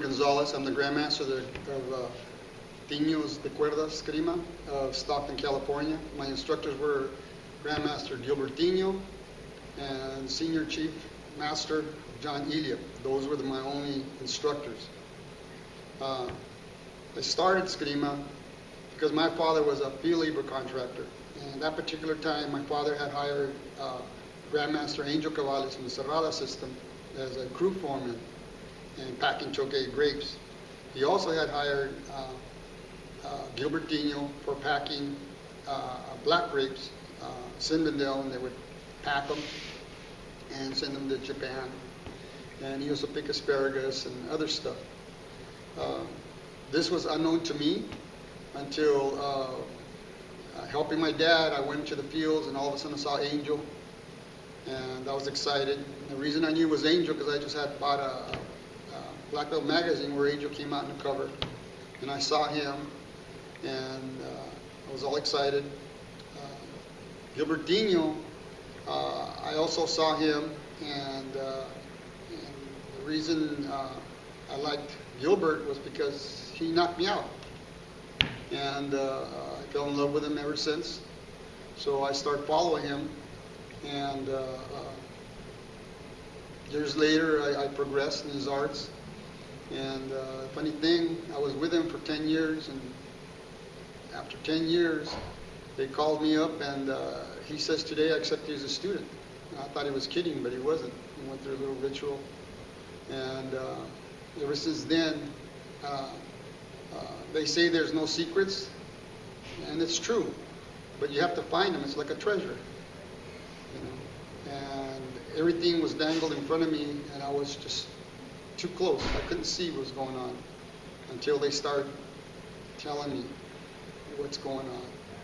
Gilbert Gonzalez. I'm the Grandmaster of Tenio's de Cuerdas Escrima of Stockton, California. My instructors were Grandmaster Gilbert Tenio and Senior Chief Master John Ilia. Those were my only instructors. I started Escrima because my father was a field labor contractor. And at that particular time, my father had hired Grandmaster Angel Cabalas from the Cerrada system as a crew foreman and packing choke grapes. He also had hired Gilbert Tenio for packing black grapes, Zinfandel, and they would pack them and send them to Japan. And he also picked asparagus and other stuff. This was unknown to me until helping my dad. I went into the fields and all of a sudden I saw Angel, and I was excited. The reason I knew it was Angel because I just had bought a Black Belt magazine where Angel came out in the cover, and I saw him, and I was all excited. Gilbert Tenio, I also saw him, and the reason I liked Gilbert was because he knocked me out, and I fell in love with him ever since. So I started following him, and years later I progressed in his arts. And funny thing, I was with him for 10 years, and after 10 years, they called me up, and he says, today I accept you as a student. And I thought he was kidding, but he wasn't. He went through a little ritual, and ever since then, they say there's no secrets, and it's true, but you have to find them. It's like a treasure, you know? And everything was dangled in front of me, and I was just too close. I couldn't see what was going on until they started telling me what's going on.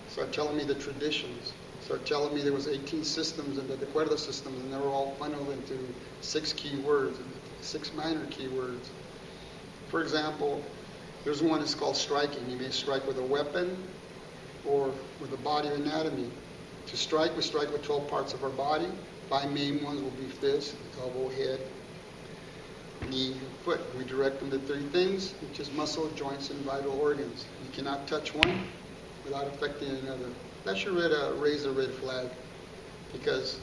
Started telling me the traditions. Started telling me there was 18 systems and the cuerda systems, and they were all funneled into 6 key words, 6 minor key words. For example, there's one that's called striking. You may strike with a weapon or with the body anatomy. To strike, we strike with 12 parts of our body. 5 main ones will be fist, elbow, head, knee, and foot. We direct them to 3 things, which is muscle, joints, and vital organs. You cannot touch one without affecting another. That should raise a red flag, because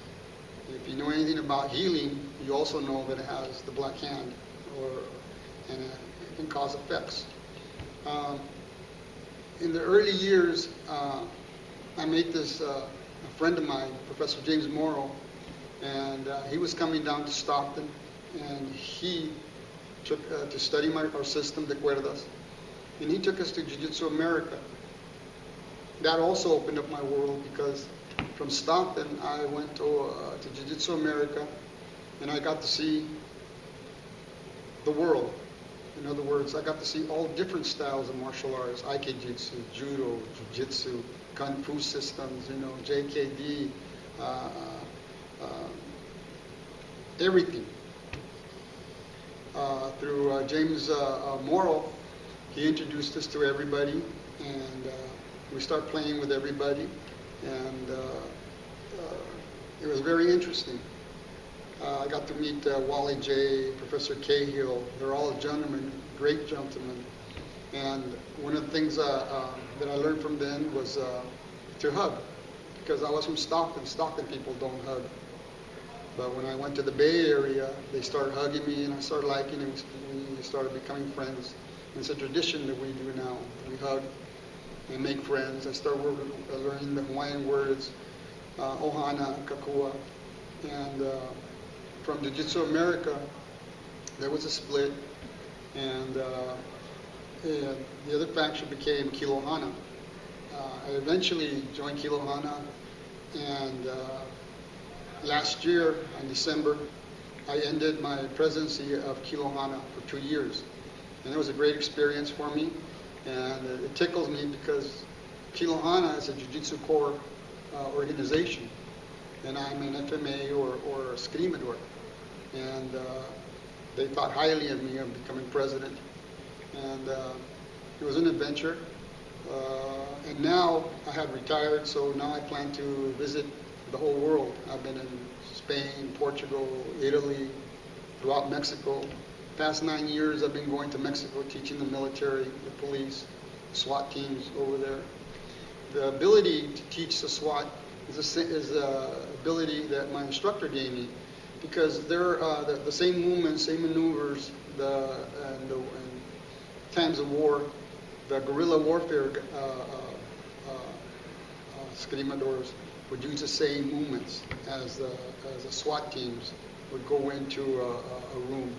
if you know anything about healing, you also know that it has the black hand, and it can cause effects. In the early years, I met this a friend of mine, Professor James Morrow, and he was coming down to Stockton, and he took to study our system, the cuerdas, and he took us to Jiu-Jitsu America. That also opened up my world, because from Stockton I went to Jiu-Jitsu America, and I got to see the world. In other words, I got to see all different styles of martial arts: Aikijitsu, Judo, Jiu-Jitsu, Kung Fu systems, you know, JKD, everything. Through James Morrow, he introduced us to everybody, and we started playing with everybody, and it was very interesting. I got to meet Wally J, Professor Cahill. They're all gentlemen, great gentlemen. And one of the things that I learned from them was to hug, because I was from Stockton. Stockton people don't hug. But when I went to the Bay Area, they started hugging me, and I started liking them. We started becoming friends. And it's a tradition that we do now. We hug and make friends. I started learning the Hawaiian words, ohana, kakua. And from Jiu-Jitsu America, there was a split, and the other faction became Kilohana. I eventually joined Kilohana, and last year, in December, I ended my presidency of Kilohana for 2 years. And it was a great experience for me, and it tickles me because Kilohana is a Jiu-Jitsu core organization, and I'm an FMA or a Escrimador. And they thought highly of me of becoming president. And it was an adventure. And now I have retired, so now I plan to visit the whole world. I've been in Spain, Portugal, Italy, throughout Mexico, Past 9 years, I've been going to Mexico teaching the military, the police, SWAT teams over there. The ability to teach the SWAT is the ability that my instructor gave me, because they're the same movements, same maneuvers, and times of war, the guerrilla warfare escrimadores would use the same movements as the SWAT teams would go into a room.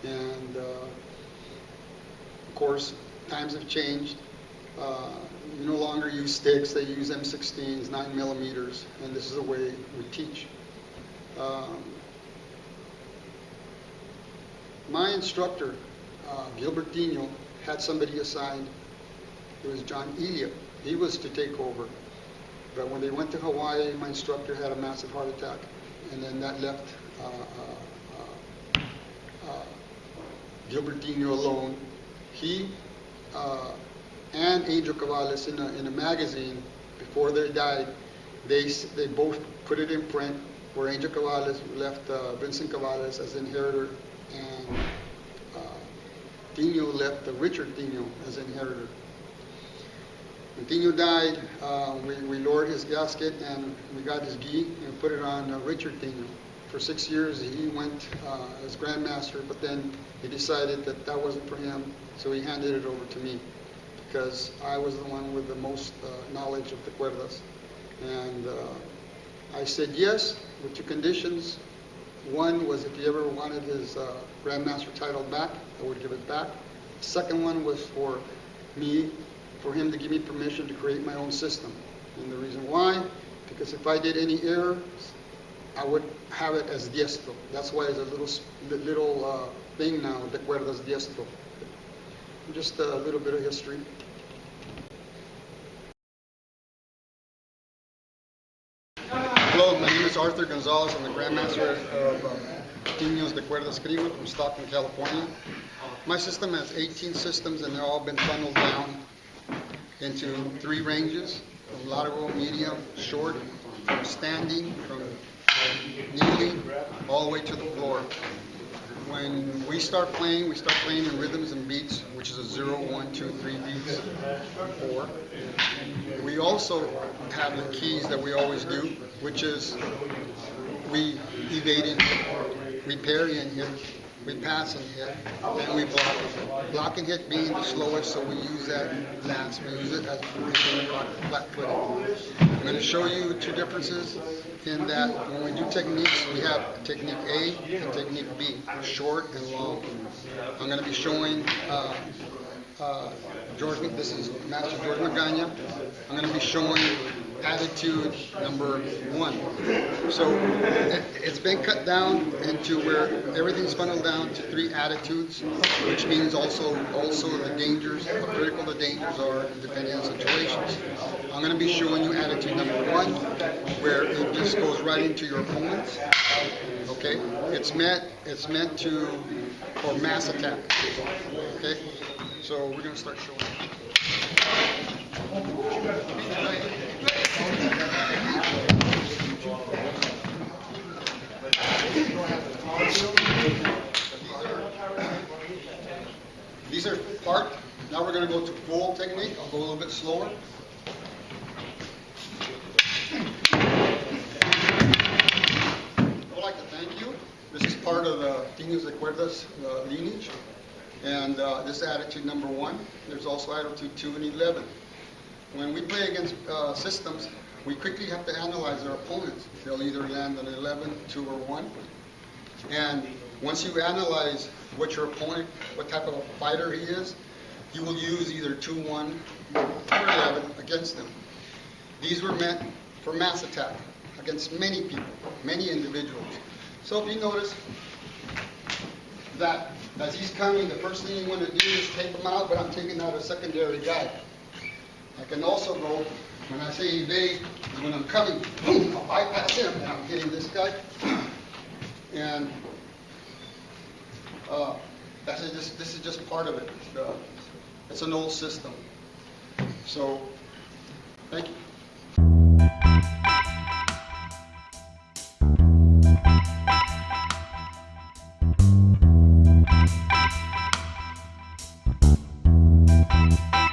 And of course, times have changed. You no longer use sticks, they use M16s, 9 millimeters, and this is the way we teach. My instructor, Gilbert Tenio, had somebody assigned. It was John Elia. He was to take over. But when they went to Hawaii, my instructor had a massive heart attack, and then that left Gilbert Tenio alone. He and Angel Cabalas in a magazine, before they died, they both put it in print where Angel Cabalas left Vincent Cabalas as inheritor, and Tenio left Richard Tenio as inheritor. When Tenio died, we lowered his casket and we got his gi and put it on Richard Tenio. For 6 years he went as Grandmaster, but then he decided that that wasn't for him, so he handed it over to me, because I was the one with the most knowledge of the cuerdas. And I said yes, with 2 conditions. One was if he ever wanted his Grandmaster title back, I would give it back. The second one was for him to give me permission to create my own system. And the reason why, because if I did any errors, I would have it as diestro. That's why it's a little thing now, the cuerdas diestro. Just a little bit of history. Hello, my name is Arthur Gonzalez. I'm the Grandmaster of Tenio's de Cuerda Escrima from Stockton, California. My system has 18 systems, and they've all been funneled down into 3 ranges: from largo, medium, short, from standing, from kneeling, all the way to the floor. When we start playing in rhythms and beats, which is a 0, 1, 2, 3 beats, 4. We also have the keys that we always do, which is we evade and hit, we parry and hit, we pass and hit, and we block and hit. Block and hit being the slowest, so we use that last. We use it as flat-footed. I'm going to show you 2 differences in that when we do techniques, we have technique A and technique B, short and long. I'm going to be showing this is Master George Magana. I'm going to be showing attitude number 1. So it's been cut down into where everything's funneled down to 3 attitudes, which means also the dangers, how critical the dangers are depending on situations. I'm going to be showing you attitude number 1, where it just goes right into your opponents. Okay, it's meant for mass attack. Okay, so we're going to start showing. These are part. Now we're going to go to full technique. I'll go a little bit slower. I would like to thank you. This is part of the Tenio's de Cuerdas lineage. And this is attitude number 1. There's also attitude 2 and 11. When we play against systems, we quickly have to analyze our opponents. They'll either land an 11, 2, or 1. And once you analyze what your opponent, what type of a fighter he is, you will use either 2, 1, or 11 against them. These were meant for mass attack against many people, many individuals. So if you notice that as he's coming, the first thing you want to do is take him out, but I'm taking out a secondary guy. I can also go, when I say evade, when I'm coming, boom, I'll bypass him, and I'm hitting this guy. And this is just part of it. It's an old system. So, thank you. Bye.